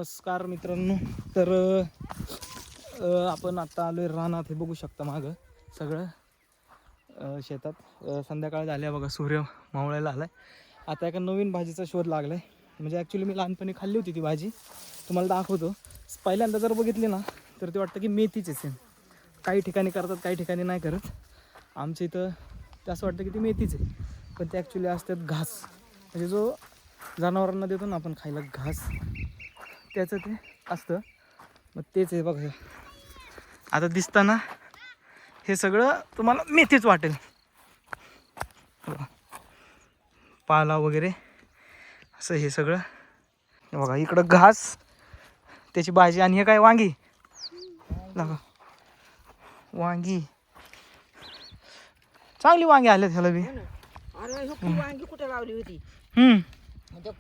नमस्कार मित्रांनो. तर आपण आता आलोय रानात. हे बघू शकता मागं सगळं शेतात संध्याकाळ झाली बघा. सूर्य मावळायला आलाय. आता एका नवीन भाजीचा शोध लागलाय. म्हणजे ॲक्च्युली मी लहानपणी खाल्ली होती ती भाजी, तुम्हाला दाखवतो. पहिल्यांदा जर बघितली ना तर ते वाटतं की मेथीच आहे. काही ठिकाणी करतात, काही ठिकाणी नाही करत. आमच्या इथं ते असं वाटतं की ती मेथीच आहे, पण ते ॲक्च्युली असतात घास. म्हणजे जो जनावरांना देतो ना आपण खायला घास, त्याचं ते असतं. मग तेच आहे बघा. आता दिसताना हे सगळं तुम्हाला मेथीच वाटेल. पाला वगैरे असं हे सगळं बघा. इकडं घास, त्याची भाजी. आणि हे काय वांगी बघा. वांगी चांगली वांगी आले ह्याला बी. अरे वांगी कुठे लावली होती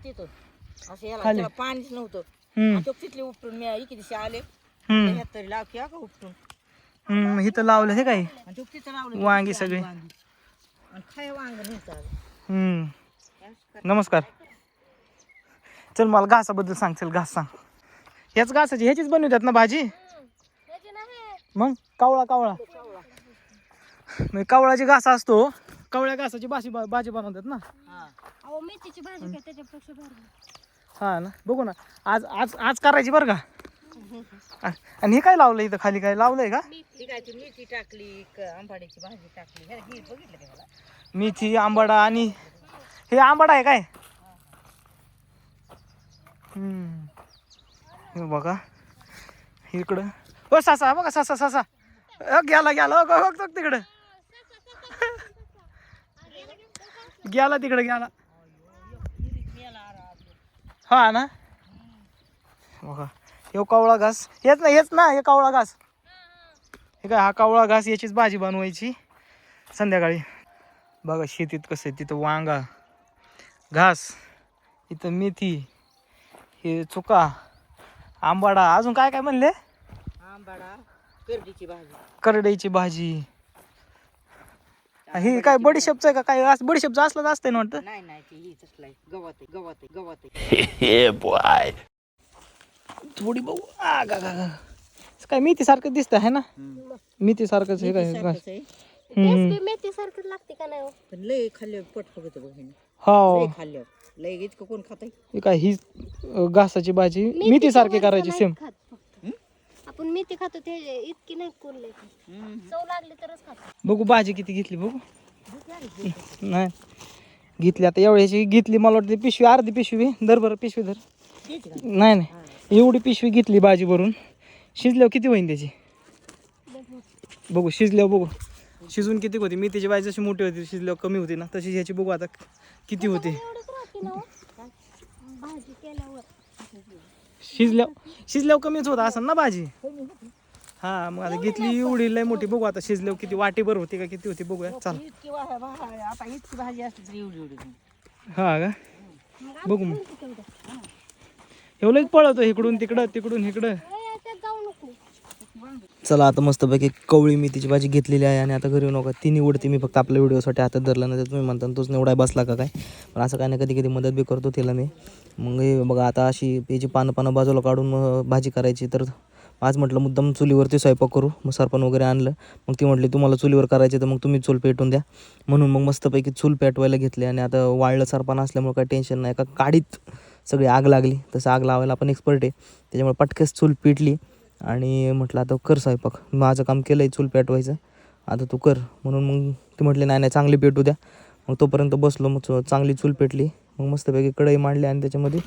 तिथं असं याला पाणीच नव्हतं. तिथले उपटून मी इकडे दिवशी आले तरी लाव की का उपटून इथं लावलं हे काय तिथं लावलं वांगी सगळी. खाय वांग नमस्कार. चल मला घासाबद्दल सांग. चल घास सांग. ह्याच घासाची ह्याचीच बनवतात ना भाजी? मग कावळा कावळा म्हणजे कावळाची घास असतो. कावळ्या घासाची भाजी बनवतात ना. मेथीची भाजी काय त्याच्यापेक्षा भारी. हा ना, बघू ना. आज आज आज करायची बरं का. आणि हे काय लावलं इथं खाली? काय लावलंय का? मेथी टाकली, आंबाड्याची भाजी टाकली. बघितलं का मला? मेथी, आंबाडा. आणि हे आंबाडा आहे काय? हे बघा इकडं. हो सासा बघा. सासा गेला तिकडं. गेला तिकडे गेला. हा ना बघा. हे कावळा घास. हेच ना हे कावळा घास. हे काय हा कावळा घास. याचीच भाजी बनवायची संध्याकाळी. बघा शेतीत कसं आहे. तिथं वांगा, घास, इथं मेथी, हे चुका, आंबाडा. अजून काय काय म्हणले? आंबाडा, करडीची भाजी. करडईची भाजी. हे काय बडीशेपचं आहे का काय? बडीशेपचं असलं असतंय ना वाटतं. नाही ते हीच असलाय. गवत थोडी बघू. काय मेथी सारखं दिसतं आहे ना. मेथी सारखंच हे काय मेथी सारखं लागते का नाही? पण लय खाल्ल्यावर पोट फुगत बघ. हो. खाल्ल्यावर लय इतकं कोण खात? हे काय ही घासाची भाजी मेथी सारखी करायची सेम. आपण मेथी खातो ते इतकी नाही कोण लय खात. चव लागली तरच खातो. बघू भाजी किती घेतली बघू. नाही घेतली आता एवढ्याची घेतली. मला वाटतं पिशवी, अर्धी पिशवी धर बरं. पिशवी धर. नाही एवढी पिशवी घेतली भाजी भरून. शिजल्यावर किती होईल त्याची बघू. शिजल्यावर बघू. शिजून किती होती. मेथीची भाजी जशी मोठी होती शिजल्यावर कमी होती ना, तशी ह्याची बघू आता किती होते. शिजल्यावर कमीच होता असं ना भाजी. हा मग आता घेतली एवढी लय मोठी. बघू आता शिजल्यावर किती, वाटीभर होती का किती होती बघूया. चला आता इतकी भाजी असते एवढी. हा का बघू. मग एवढंच पळवतो इकडून तिकडं तिकडून इकडं. चला आता मस्तपैकी कवळी मेथीची भाजी घेतलेली आहे. आणि आता घरी नका ती निवडते मी फक्त आपल्या व्हिडिओसाठी हातात धरला ना. तर तुम्ही म्हणता तोच निवडाय बसला का काय. पण असं काय नाही, कधी कधी मदत बी करतो तिला मी. मग हे बघा आता अशी याची पानं बाजूला काढून भाजी करायची. तर आज म्हटलं मुद्दाम चुलीवरती स्वयंपाक करू. मग सरपण वगैरे आणलं. मग ती म्हटली तुम्हाला चुलीवर करायचे तर मग तुम्ही चूल पेटून द्या. म्हणून मग मस्तपैकी चूल पेटवायला घेतली. आणि आता वाळलं सरपण असल्यामुळे काही टेन्शन नाही. का काडीत सगळी आग लागली. तसं आग लावायला आपण एक्सपर्ट आहे. त्याच्यामुळे पटकेच चूल पेटली. आणि म्हटलं आता कर स्वयंपाक. माझं काम केलं आहे चूल पेटवायचं, आता तू कर. म्हणून मग ती म्हटली नाही चांगली पेटू द्या. मग तोपर्यंत बसलो. मग चांगली चूल पेटली. मग मस्तपैकी कढई मांडली आणि त्याच्यामध्ये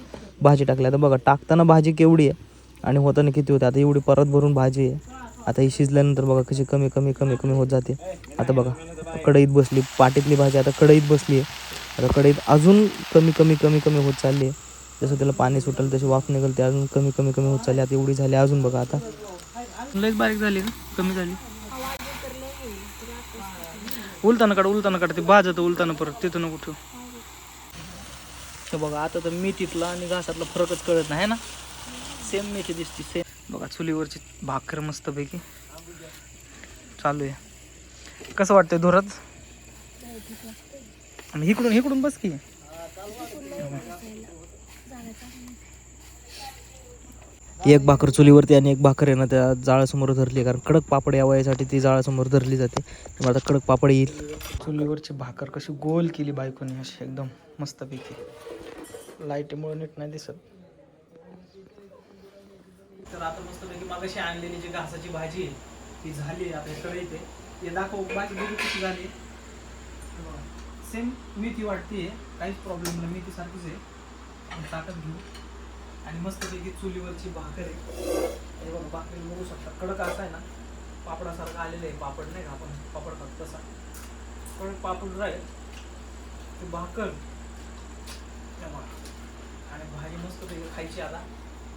भाजी टाकली. आता बघा टाकताना भाजी केवढी आहे आणि होताना किती होते. आता एवढी परत भरून भाजी आहे. आता ही शिजल्यानंतर बघा कशी कमी कमी कमी कमी होत जाते. आता बघा कढईत बसली. पाटीतली भाजी आता कढईत बसली आहे. आता कढईत अजून कमी कमी कमी कमी होत चालली आहे. जसं त्याला पाणी सुटेल तशी वाफ निघेल ते अजून कमी कमी कमी होत चालली. आता एवढी झाली अजून बघा. आता लयच बारीक झाली का कमी झाली? उलताना काढ ते भाजत उलताना परत तिथं नको ठेवू. हे बघा आता तर मेथीतला आणि घासातला फरकच कळत नाही ना. सेम मेथी दिसते सेम. बघा चुलीवरची भाकर मस्तपैकी चालू आहे. कसं वाटतंय धुरात? आणि इकडून बस की. ती एक भाकर चुलीवरती आणि एक भाकर आहे ना त्या जाळासमोर धरली, कारण कडक पापड या वयासाठी ती जाळासमोर धरली जाते. त्यामुळे आता कडक पापड येईल. चुलीवरची भाकर कशी गोल केली बायकोने अशी एकदम मस्तपैकी, लाईटमुळे नीट नाही दिसत. तर आता मस्तपैकी मागाशी आणलेली जी घासाची भाजी आहे ती झाली. आता इकडे येते हे दाखव भाजी बघू कशी झाली. सेम मेथी वाटते, काहीच प्रॉब्लेम नाही, मेथी सारखीच आहे. ताकद घेऊ आणि मस्तपैकी चुलीवरची भाकर आहे. हे बघा भाकरी बघू शकता, कडक असा आहे ना, पापडासारखं आलेलं आहे. पापड नाही का आपण पापड खातो तसा कडक पापड राहील. ते भाकर आणि भाजी मस्तपैकी खायची. आता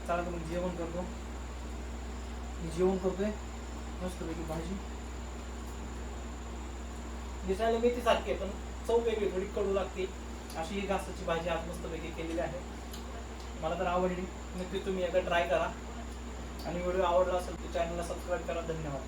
चला तर मग जेवण करतो. मी जेवण करतोय मस्तपैकी. भाजी दिसायला मेथी सारखी आहे पण चव वेगळी, थोडी कडू लागते. अशी ही घासाची भाजी आज मस्तपैकी केलेली आहे. मला तर आवडली. नक्की तुम्ही एकदा ट्राय करा आणि व्हिडिओ आवडला असेल तर चॅनलला सबस्क्राईब करा. धन्यवाद.